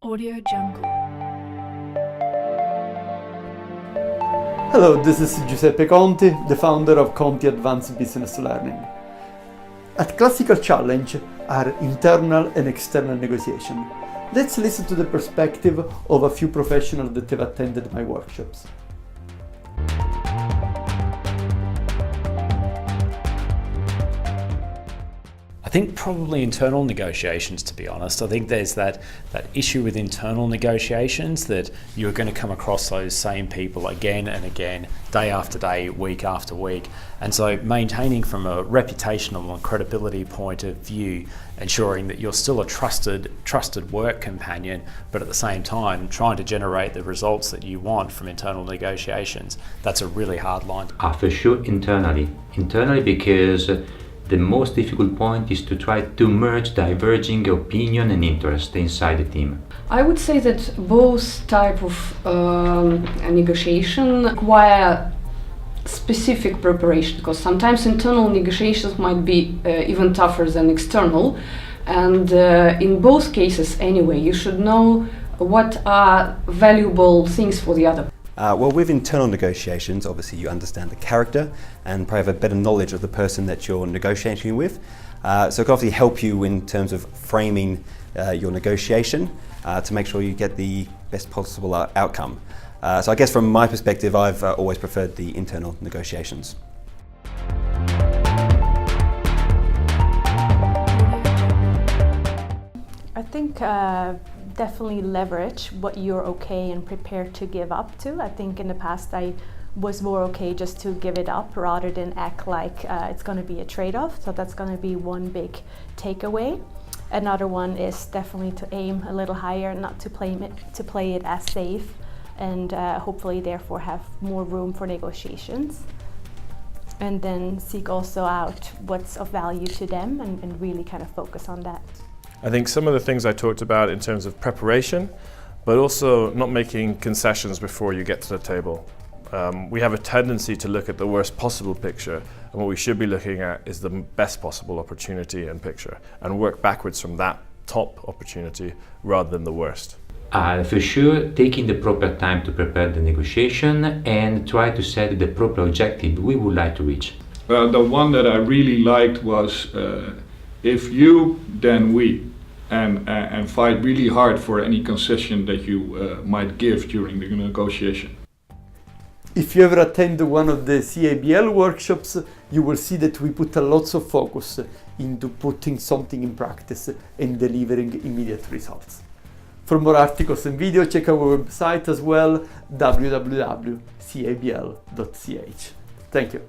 Audio Jungle. Hello, this is Giuseppe Conti, the founder of Conti Advanced Business Learning. At Classical Challenge are internal and external negotiation. Let's listen to the perspective of a few professionals that have attended my workshops. I think probably internal negotiations, to be honest. I think there's that issue with internal negotiations that you're going to come across those same people again and again, day after day, week after week. And so maintaining from a reputational and credibility point of view, ensuring that you're still a trusted work companion, but at the same time trying to generate the results that you want from internal negotiations, that's a really hard line. For sure internally because the most difficult point is to try to merge diverging opinion and interest inside the team. I would say that both type of negotiation require specific preparation, because sometimes internal negotiations might be even tougher than external, and in both cases anyway you should know what are valuable things for the other. Well, with internal negotiations, obviously you understand the character and probably have a better knowledge of the person that you're negotiating with. So it can obviously help you in terms of framing your negotiation to make sure you get the best possible outcome. So I guess from my perspective, I've always preferred the internal negotiations. I think definitely leverage what you're okay and prepared to give up to. I think in the past I was more okay just to give it up rather than act like it's going to be a trade-off. So that's going to be one big takeaway. Another one is definitely to aim a little higher, not to play it as safe, and hopefully therefore have more room for negotiations. And then seek also out what's of value to them and really kind of focus on that. I think some of the things I talked about in terms of preparation, but also not making concessions before you get to the table. We have a tendency to look at the worst possible picture, and what we should be looking at is the best possible opportunity and picture, and work backwards from that top opportunity rather than the worst. For sure, taking the proper time to prepare the negotiation and try to set the proper objective we would like to reach. The one that I really liked was if you, then we, and fight really hard for any concession that you might give during the negotiation. If you ever attend one of the CABL workshops, you will see that we put a lot of focus into putting something in practice and delivering immediate results. For more articles and video, check our website as well, www.cabl.ch. Thank you.